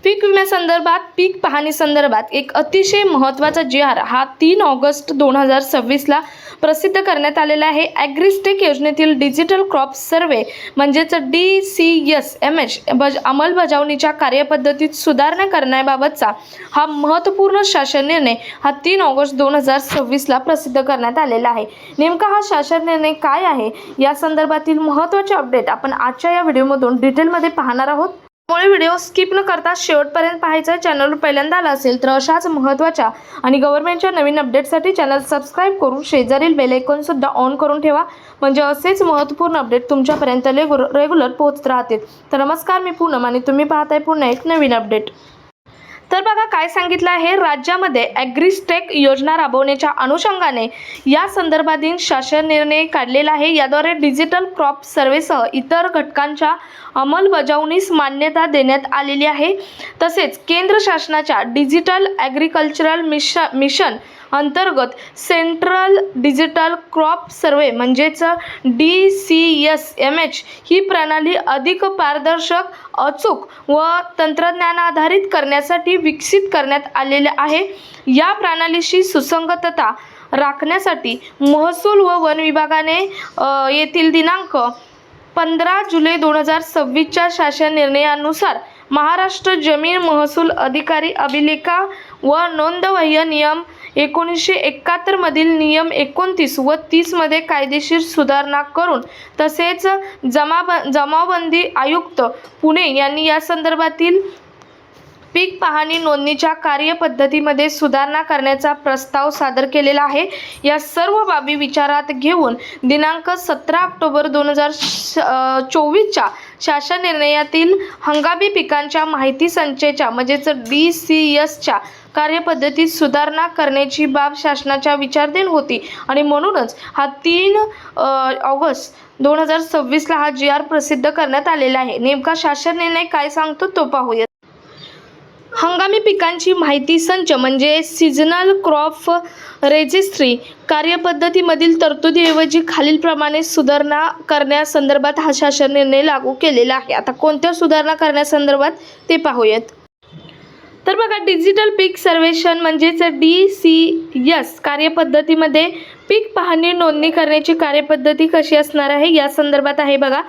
पीक विम्यासंदर्भात पीक पाहणी संदर्भात एक अतिशय महत्त्वाचा जी.आर. हा 3 ऑगस्ट 2026ला प्रसिद्ध करण्यात आलेला आहे. ॲग्रिस्टेक योजनेतील डिजिटल क्रॉप सर्वे म्हणजेच DCSMH अंमलबजावणीच्या कार्यपद्धतीत सुधारणा करण्याबाबतचा हा महत्त्वपूर्ण शासन निर्णय हा 3 ऑगस्ट 2026ला प्रसिद्ध करण्यात आलेला आहे. नेमका हा शासन निर्णय काय आहे या संदर्भातील महत्त्वाचे अपडेट आपण आजच्या या व्हिडिओमधून डिटेलमध्ये पाहणार आहोत. त्यामुळे व्हिडिओ स्किप न करता शेवटपर्यंत पाहायचा. चॅनलवर पहिल्यांदा आला असेल तर अशाच महत्त्वाच्या आणि गव्हर्नमेंटच्या नवीन अपडेटसाठी चॅनल सबस्क्राईब करून शेजारील बेल आयकॉन सुद्धा ऑन करून ठेवा, म्हणजे असेच महत्त्वपूर्ण अपडेट तुमच्यापर्यंत रेग्युलर पोहोचत राहतील. तर नमस्कार, मी पूनम आणि तुम्ही पाहताय पुन्हा एक नवीन अपडेट. तर बघा काय सांगितलं आहे. राज्यामध्ये ॲग्रिस्टेक योजना राबवण्याच्या अनुषंगाने या संदर्भातील शासन निर्णय काढलेला आहे. याद्वारे डिजिटल क्रॉप सर्वेसह इतर घटकांच्या अंमलबजावणीस मान्यता देण्यात आलेली आहे. तसेच केंद्र शासनाच्या डिजिटल ॲग्रिकल्चरल मिशन अंतर्गत सेंट्रल डिजिटल क्रॉप सर्वे म्हणजेच DCSMH ही प्रणाली अधिक पारदर्शक, अचूक व तंत्रज्ञानाधारित करण्यासाठी विकसित करण्यात आलेले आहे. या प्रणालीशी सुसंगतता राखण्यासाठी महसूल व वन विभागाने येथील दिनांक 15 जुलै 2026च्या शासन निर्णयानुसार महाराष्ट्र जमीन महसूल अधिकारी अभिलेखा व नोंदवह्य नियम 1971 मधील नियम 29 व 30 मध्ये कायदेशीर सुधारणा करून तसेच जमाबंदी आयुक्त पुणे यांनी या संदर्भातील पीक पाहणी नोंदणीच्या कार्यपद्धतीमध्ये सुधारणा करण्याचा प्रस्ताव सादर केलेला आहे. या सर्व बाबी विचारात घेऊन दिनांक 17 ऑक्टोबर 2024च्या शासन निर्णयातील हंगामी पिकांच्या माहिती संचयाच्या म्हणजेच DCSच्या कार्यपद्धतीत सुधारणा करण्याची बाब शासनाच्या विचाराधीन होती आणि म्हणूनच हा 3 ऑगस्ट 2026ला हा जी.आर. प्रसिद्ध करण्यात आलेला आहे. नेमका शासन निर्णय काय सांगतो तो पाहूया. हंगामी पिकांची माहिती संच म्हणजे सीझनल क्रॉप रेजिस्ट्री कार्यपद्धतीमधील तरतुदीऐवजी खालीलप्रमाणे सुधारणा करण्यासंदर्भात हा शासन निर्णय लागू केलेला आहे. आता कोणत्या सुधारणा करण्यासंदर्भात ते पाहूयात. तर बघा, डिजिटल पीक सर्वेक्षण म्हणजेच DCS कार्यपद्धतीमध्ये पीक पाहणी नोंदणी करण्याची कार्यपद्धती कशी असणार आहे या संदर्भात आहे. बघा,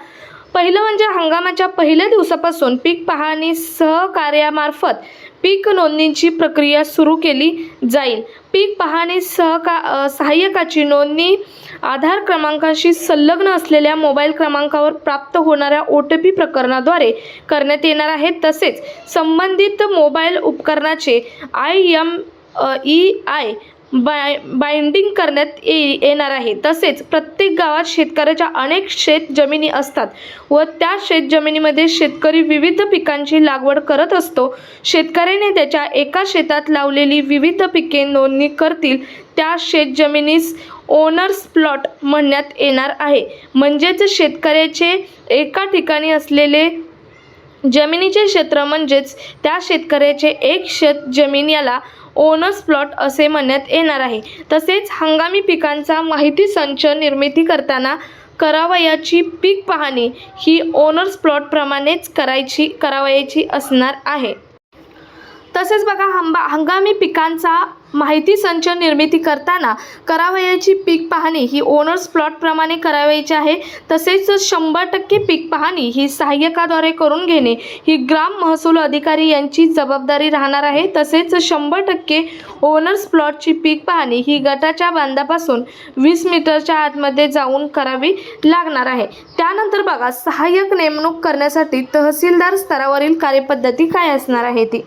पहिलं म्हणजे हंगामाच्या पहिल्या दिवसापासून पीक पाहणी सहकार्यामार्फत पीक नोंदणीची प्रक्रिया सुरू केली जाईल. पीक पाहणी सहाय्यकाची नोंदणी आधार क्रमांकाशी संलग्न असलेल्या मोबाईल क्रमांकावर प्राप्त होणाऱ्या OTP प्रकरणाद्वारे करण्यात येणार आहे. तसेच संबंधित मोबाईल उपकरणाचे IMEI बाइंडिंग करण्यात येणार आहे. तसेच प्रत्येक गावात शेतकऱ्याच्या अनेक शेत जमिनी असतात व त्या शेत जमिनीमध्ये शेतकरी विविध पिकांची लागवड करत असतो. शेतकऱ्याने त्याच्या एका शेतात लावलेली विविध पिके नोंदणी करतील त्या शेत जमिनीस ओनर्स प्लॉट म्हणण्यात येणार आहे. म्हणजेच शेतकऱ्याचे एका ठिकाणी असलेले जमिनीचे क्षेत्र म्हणजेच त्या शेतकऱ्याचे एक शेत जमीन याला ओनर्स प्लॉट असे म्हणण्यात येणार आहे. तसेच हंगामी पिकांचा माहिती संच निर्मिती करताना करावयाची पीक पाहणी ही ओनर्स प्लॉट प्रमाणेच करावयाची असणार आहे. तसेच बघा, हंगामी पिकांचा माहिती संच निर्मिती करताना करावयाची पीक पाहणी ही ओनर्स प्लॉट प्रमाणे करावयाची आहे. तसेच 100% पीक पाहणी ही सहाय्यकाद्वारे करून घेणे ही ग्राम महसूल अधिकारी यांची जबाबदारी राहणार आहे. तसेच 100% ओनर्स प्लॉटची पीक पाहणी ही गटाच्या बांधापासून 20 मीटरच्या आतमध्ये जाऊन करावी लागणार आहे. त्यानंतर बघा, सहाय्यक नेमणूक करण्यासाठी तहसीलदार स्तरावरील कार्यपद्धती काय असणार आहे ती.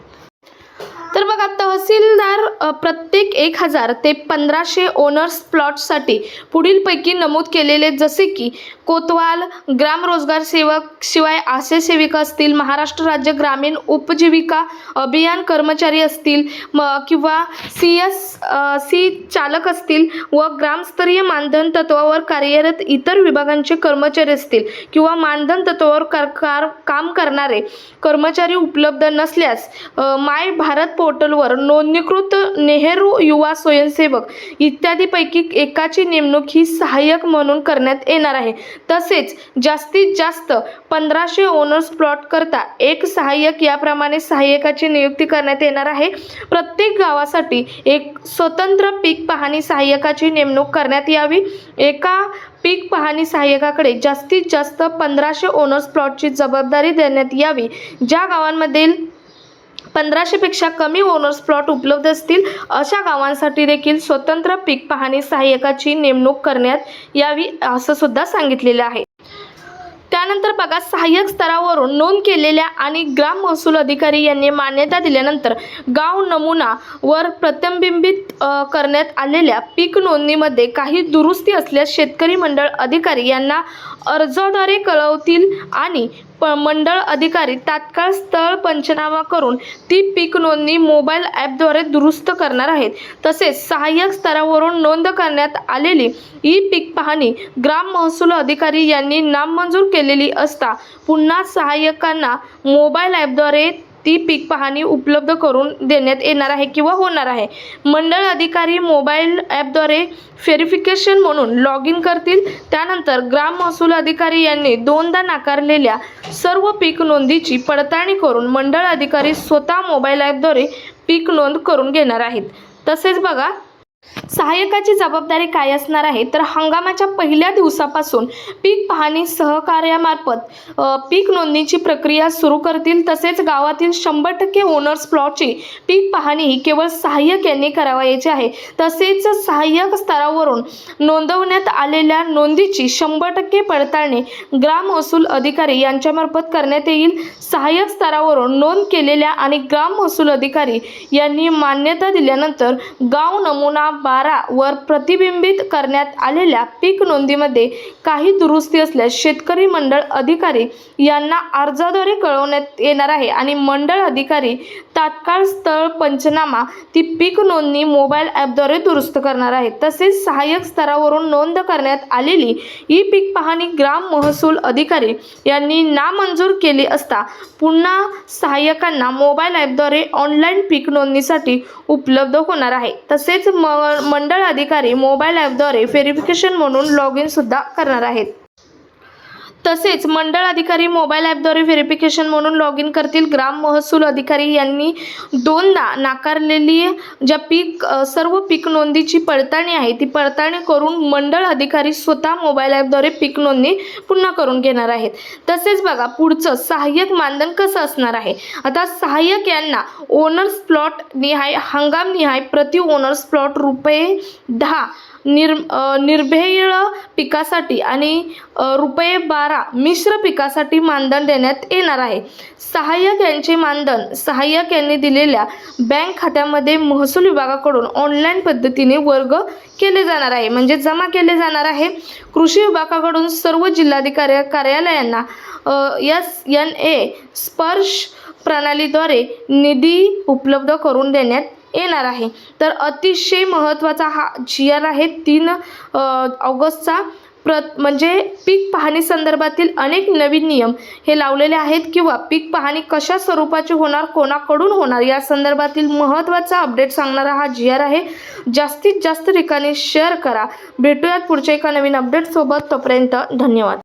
तर बघा, तहसीलदार प्रत्येक 1000 ते 1500 ओनर्स प्लॉटसाठी पुढीलपैकी नमूद केलेले जसे की कोतवाल, ग्राम रोजगार सेवक, शिवाय आशा सेविका असतील, महाराष्ट्र राज्य ग्रामीण उपजीविका अभियान कर्मचारी असतील किंवा CSC चालक असतील व ग्रामस्तरीय मानधन तत्वावर कार्यरत इतर विभागांचे कर्मचारी असतील किंवा मानधन तत्वावर काम करणारे कर्मचारी उपलब्ध नसल्यास माय भारत पोर्टलवर नोंदणीकृत नेहरू युवा स्वयंसेवक इत्यादीपैकी एकाची नेमणूक ही सहाय्यक म्हणून करण्यात येणार आहे। तसेच जास्तीत जास्त 1500 ओनर्स प्लॉट करता एक सहाय्यक याप्रमाणे सहाय्यकाची नियुक्ती करण्यात येणार आहे। प्रत्येक गावासाठी एक स्वतंत्र पीक पाहणी सहाय्यकाची नेमणूक करण्यात यावी। एका पीक पाहणी सहाय्यकाकडे जास्तीत जास्त 1500 ओनर्स प्लॉटची जबाबदारी देण्यात यावी। ज्या गावांमध्ये 1500 पेक्षा कमी ओनर्स प्लॉट उपलब्ध असतील अशा गावांसाठी देखील स्वतंत्र पीक पाहणी सहाय्यकाची नेमणूक करण्यात यावी असं सुद्धा सांगितलेलं आहे। त्यानंतर बघा, सहाय्यक स्तरावरून नोंद केलेल्या आणि ग्राम महसूल अधिकारी यांनी मान्यता दिल्यानंतर गाव नमुना वर प्रतिबिंबित करण्यात आलेल्या पीक नोंदणीमध्ये काही दुरुस्ती असल्यास शेतकरी मंडळ अधिकारी यांना अर्जाद्वारे कळवतील आणि मंडळ अधिकारी तात्काळ स्थळ पंचनामा करून ती पीक नोंदणी मोबाईल ॲपद्वारे दुरुस्त करणार आहेत। तसेच सहाय्यक स्तरावरून नोंद करण्यात आलेली ई पीक पाहणी ग्राम महसूल अधिकारी यांनी नामंजूर केलेली असता पुन्हा सहाय्यकांना मोबाईल ॲपद्वारे ती पीक पाहणी उपलब्ध करून देण्यात येणार आहे किंवा होणार आहे। मंडळ अधिकारी मोबाईल ॲपद्वारे व्हेरिफिकेशन म्हणून लॉग इन करतील। त्यानंतर ग्राम महसूल अधिकारी यांनी दोनदा नाकारलेल्या सर्व पीक नोंदीची पडताळणी करून मंडळ अधिकारी स्वतः मोबाईल ॲपद्वारे पीक नोंद करून घेणार आहेत। तसेच बघा, सहाय्यकाची जबाबदारी काय असणार आहे तर हंगामाच्या पहिल्या दिवसापासून पीक पाहणी सहकार्यामार्फत पीक नोंदणीची प्रक्रिया सुरू करतील। तसेच गावातील 100% ओनर्स प्लॉटची पीक पाहणी ही केवळ सहाय्यक यांनी करावयाची आहे। तसेच सहाय्यक स्तरावरून नोंदवण्यात आलेल्या नोंदीची 100% पडताळणी ग्राम महसूल अधिकारी यांच्यामार्फत करण्यात येईल। सहाय्यक स्तरावरून नोंद केलेल्या आणि ग्राम महसूल अधिकारी यांनी मान्यता दिल्यानंतर गाव नमुना 12 वर प्रतिबिंबित करण्यात आलेल्या पीक नोंदीमध्ये काही दुरुस्ती असल्यास शेतकरी मंडळ अधिकारी यांना अर्जाद्वारे कळवण्यात येणार आहे आणि मंडळ अधिकारी तात्काळ स्थळ पंचनामा ती पीक नोंदणी मोबाईल ॲपद्वारे दुरुस्त करणार आहेत। तसेच सहाय्यक स्तरावरून नोंद करण्यात आलेली ई पीक पाहणी ग्राम महसूल अधिकारी यांनी नामंजूर केली असता पुन्हा सहाय्यकांना मोबाईल ॲपद्वारे ऑनलाईन पीक नोंदणीसाठी उपलब्ध होणार आहे। तसेच मंडळ अधिकारी मोबाईल ॲपद्वारे व्हेरिफिकेशन म्हणून लॉग इन सुद्धा करणार आहेत। तसेच मंडळ अधिकारी मोबाईल ॲपद्वारे व्हेरिफिकेशन म्हणून लॉग इन करतील। ग्राम महसूल अधिकारी यांनी दोनदा नाकारलेली सर्व पीक नोंदीची पडताळणी आहे ती पडताळणी करून मंडळ अधिकारी स्वतः मोबाईल ॲपद्वारे पीक नोंदणी पुन्हा करून घेणार आहेत। तसेच बघा, पुढचं सहाय्यक मानधन कसं असणार आहे। आता सहाय्यक यांना ओनर्स प्लॉट निहाय हंगाम निहाय प्रति ओनर्स प्लॉट ₹10 निर्भेळ पिकासाठी आणि ₹12 मिश्र पिकासाठी मानधन देण्यात येणार आहे। सहाय्यक यांचे मानधन सहाय्यक यांनी दिलेल्या बँक खात्यामध्ये महसूल विभागाकडून ऑनलाईन पद्धतीने वर्ग केले जाणार आहे, म्हणजे जमा केले जाणार आहे। कृषी विभागाकडून सर्व जिल्हाधिकारी कार्यालयांना SNA स्पर्श प्रणालीद्वारे निधी उपलब्ध करून देण्यात येणार आहे। तर अतिशय महत्त्वाचा हा GR आहे 3 ऑगस्टचा। म्हणजे पीक पाहणी संदर्भातील अनेक नवीन नियम हे लावलेले आहेत किंवा पीक पाहणी कशा स्वरूपाची होणार, कोणाकडून होणार या संदर्भातील महत्त्वाचा अपडेट सांगणारा हा GR आहे। जास्तीत जास्त ठिकाणी शेअर करा। भेटूयात पुढच्या एका नवीन अपडेट सोबत। तोपर्यंत धन्यवाद।